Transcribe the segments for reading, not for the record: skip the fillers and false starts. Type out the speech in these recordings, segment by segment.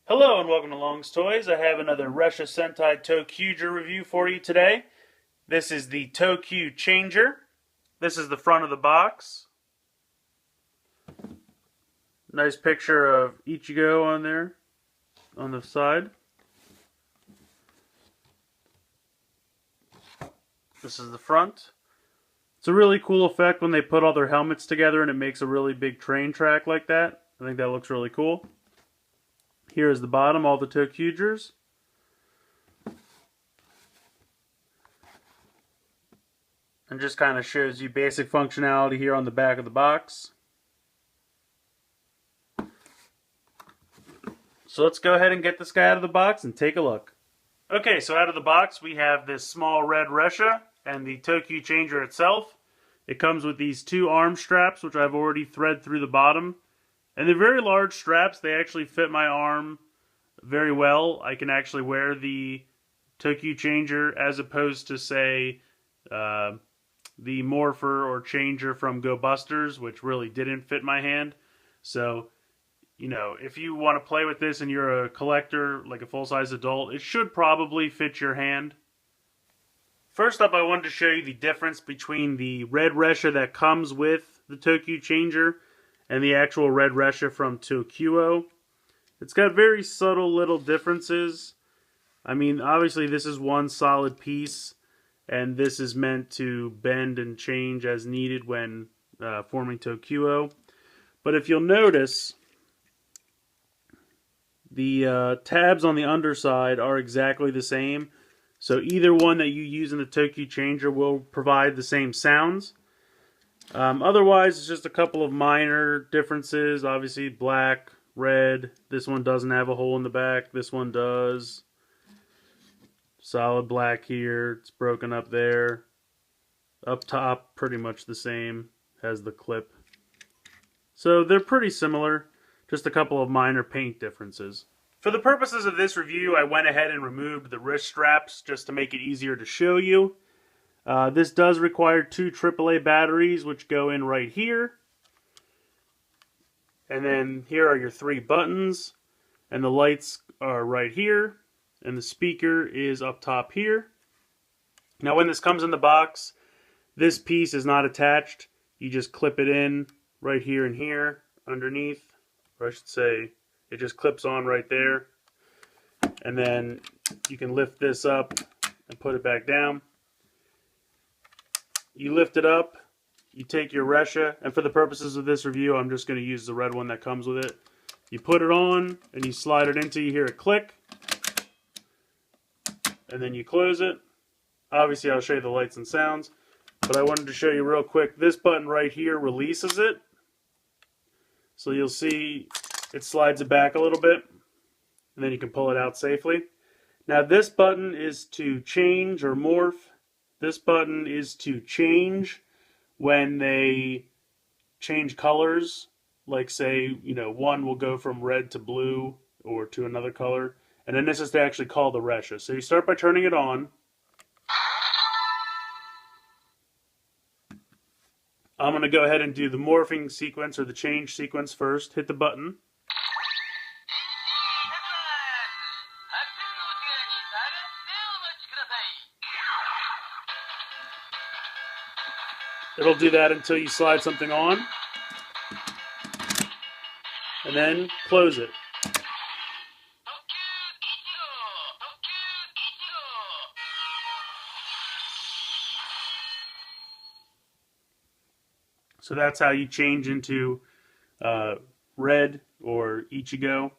Hello and welcome to Long's Toys. I have another Ressha Sentai Tokkyuger review for you today. This is the ToQ changer. This is the front of the box. Nice picture of Ichigo on there, on the side. This is the front. It's a really cool effect when they put all their helmets together and it makes a really big train track like that. I think that looks really cool. Here is the bottom, all the Tokkyugers. And just kind of shows you basic functionality here on the back of the box. So let's go ahead and get this guy out of the box and take a look. Okay, so out of the box we have this small red Ressha and the ToQ changer itself. It comes with these two arm straps, which I've already threaded through the bottom. And they're very large straps. They actually fit my arm very well. I can actually wear the ToQ changer as opposed to, say, the morpher or changer from Go Busters, which really didn't fit my hand. So, you know, if you want to play with this and you're a collector, like a full-size adult, it should probably fit your hand. First up, I wanted to show you the difference between the red Ressha that comes with the ToQ changer and the actual red Ressha from ToQ. It's got very subtle little differences. I mean, obviously this is one solid piece, and this is meant to bend and change as needed when forming ToQ. But if you'll notice, the tabs on the underside are exactly the same. So either one that you use in the ToQ changer will provide the same sounds. Otherwise, it's just a couple of minor differences. Obviously, black, red. This one doesn't have a hole in the back. This one does. Solid black here. It's broken up there. Up top, pretty much the same. Has the clip. So they're pretty similar. Just a couple of minor paint differences. For the purposes of this review, I went ahead and removed the wrist straps just to make it easier to show you. This does require two AAA batteries, which go in right here. And then here are your three buttons. And the lights are right here. And the speaker is up top here. Now when this comes in the box, this piece is not attached. You just clip it in right here and here underneath. Or I should say, it just clips on right there. And then you can lift this up and put it back down. You lift it up, you take your Ressha, and for the purposes of this review, I'm just going to use the red one that comes with it. You put it on, and you slide it until you hear it click. And then you close it. Obviously, I'll show you the lights and sounds, but I wanted to show you real quick. This button right here releases it. So you'll see it slides it back a little bit, and then you can pull it out safely. Now this button is to change or morph. This button is to change when they change colors. Like say, you know, one will go from red to blue or to another color. And then this is to actually call the Ressha. So you start by turning it on. I'm going to go ahead and do the morphing sequence or the change sequence first. Hit the button. It'll do that until you slide something on. And then close it. So that's how you change into red or Ichigo.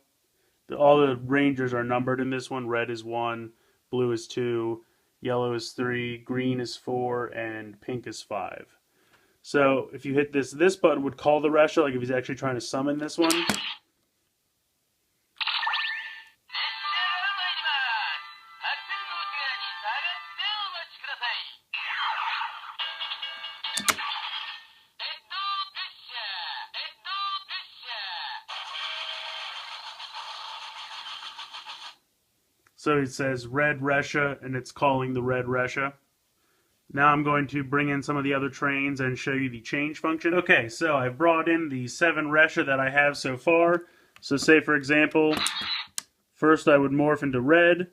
All the Rangers are numbered in this one. Red is 1, blue is 2, yellow is 3, green is 4, and pink is 5. So if you hit this button would call the Ressha, like if he's actually trying to summon this one. So it says red Ressha, and it's calling the red Ressha. Now I'm going to bring in some of the other trains and show you the change function. Okay, so I've brought in the 7 Ressha that I have so far. So say for example, First I would morph into red.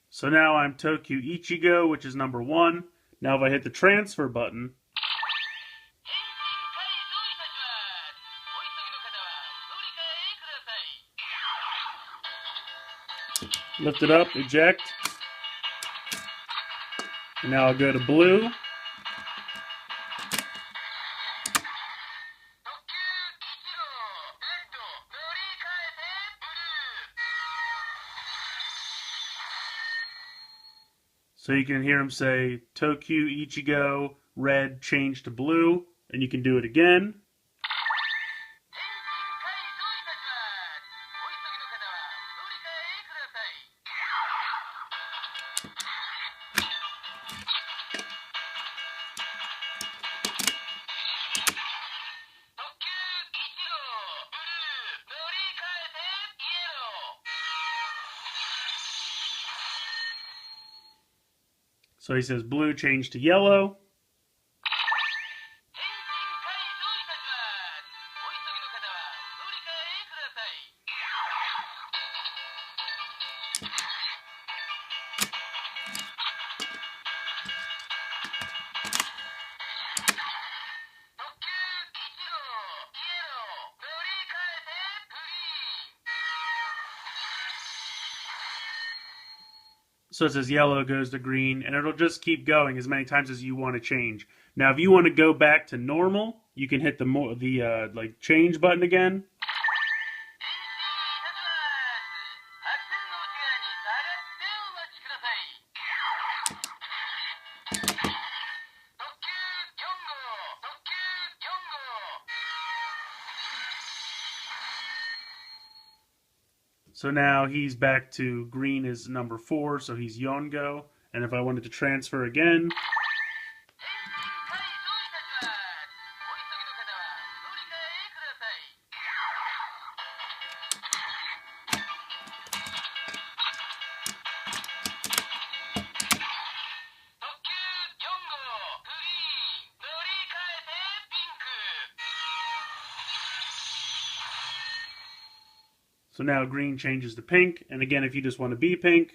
So now I'm ToQ Ichigo, which is number 1. Now if I hit the transfer button, lift it up, eject, and now I'll go to blue. So you can hear him say, ToQ Ichigo, red, change to blue, and you can do it again. So he says blue change to yellow. So it says yellow goes to green, and it'll just keep going as many times as you want to change. Now, if you want to go back to normal, you can hit the like change button again. So now he's back to green is number 4, so he's Yongo. And if I wanted to transfer again, so now green changes to pink, and again, if you just want to be pink,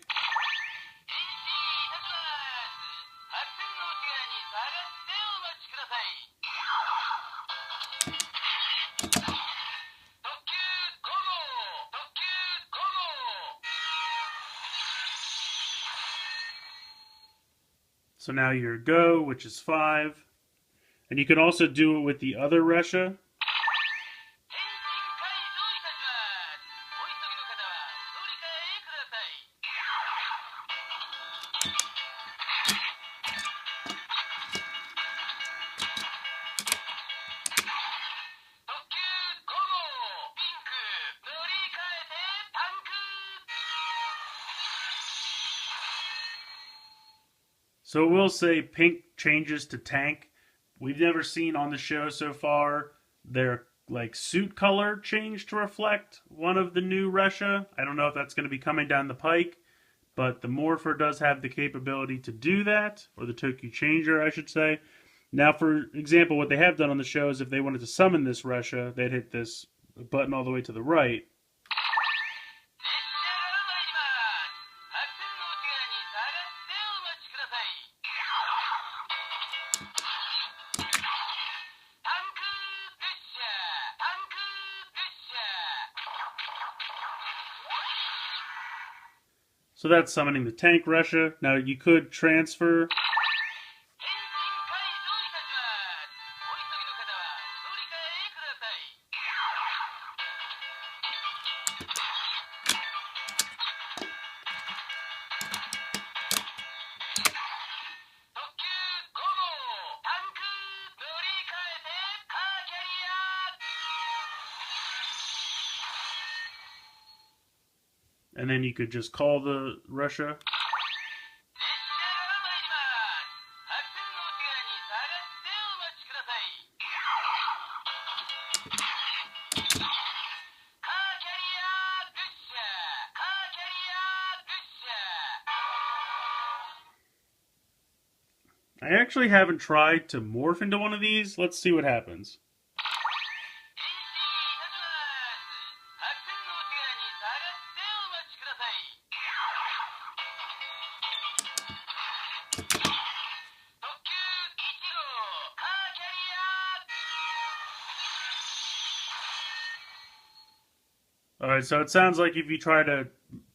so now you're Go, which is 5, and you can also do it with the other Ressha. So it will say pink changes to tank. We've never seen on the show so far their like suit color change to reflect one of the new Ressha. I don't know if that's going to be coming down the pike, but the Morpher does have the capability to do that, or the ToQ Changer, I should say. Now, for example, what they have done on the show is if they wanted to summon this Ressha, they'd hit this button all the way to the right. So that's summoning the tank Ressha. Now you could transfer. And then you could just call the Ressha. I actually haven't tried to morph into one of these. Let's see what happens. Alright, so it sounds like if you try to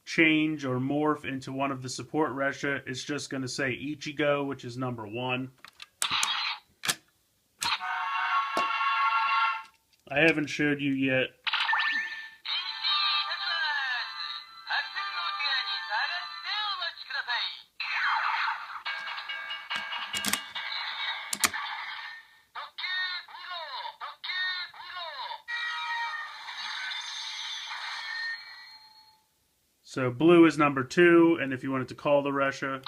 change or morph into one of the support Ressha, it's just going to say Ichigo, which is number 1. I haven't showed you yet. So blue is number 2, and if you wanted to call the Ressha.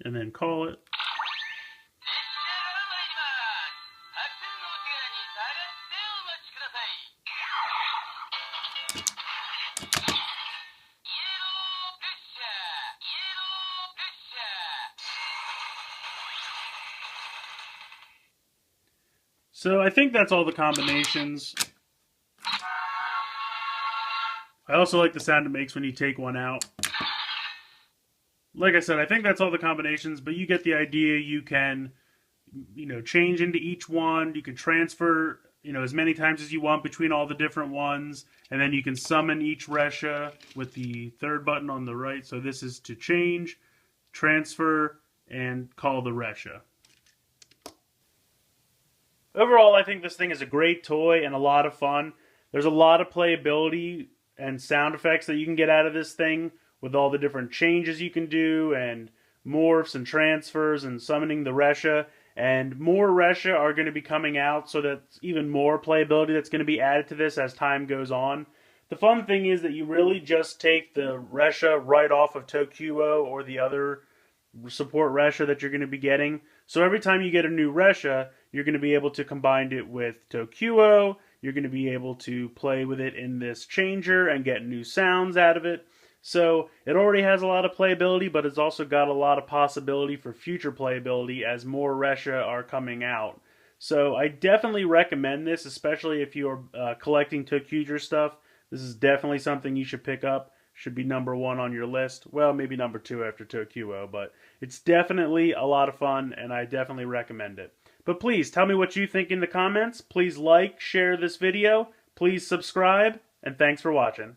And then call it. So I think that's all the combinations. I also like the sound it makes when you take one out. Like I said, I think that's all the combinations, but you get the idea. You can, change into each one. You can transfer, as many times as you want between all the different ones, and then you can summon each Ressha with the third button on the right. So this is to change, transfer, and call the Ressha. Overall, I think this thing is a great toy and a lot of fun. There's a lot of playability and sound effects that you can get out of this thing, with all the different changes you can do, and morphs and transfers and summoning the Ressha. And more Ressha are going to be coming out, so that's even more playability that's going to be added to this as time goes on. The fun thing is that you really just take the Ressha right off of ToQ or the other support Ressha that you're going to be getting. So every time you get a new Ressha, you're going to be able to combine it with ToQ. You're going to be able to play with it in this changer and get new sounds out of it. So it already has a lot of playability, but it's also got a lot of possibility for future playability as more Ressha are coming out. So I definitely recommend this, especially if you're collecting Tokkyuger stuff. This is definitely something you should pick up. Should be number 1 on your list. Well, maybe number 2 after ToQ, but it's definitely a lot of fun, and I definitely recommend it. But please, tell me what you think in the comments. Please like, share this video. Please subscribe, and thanks for watching.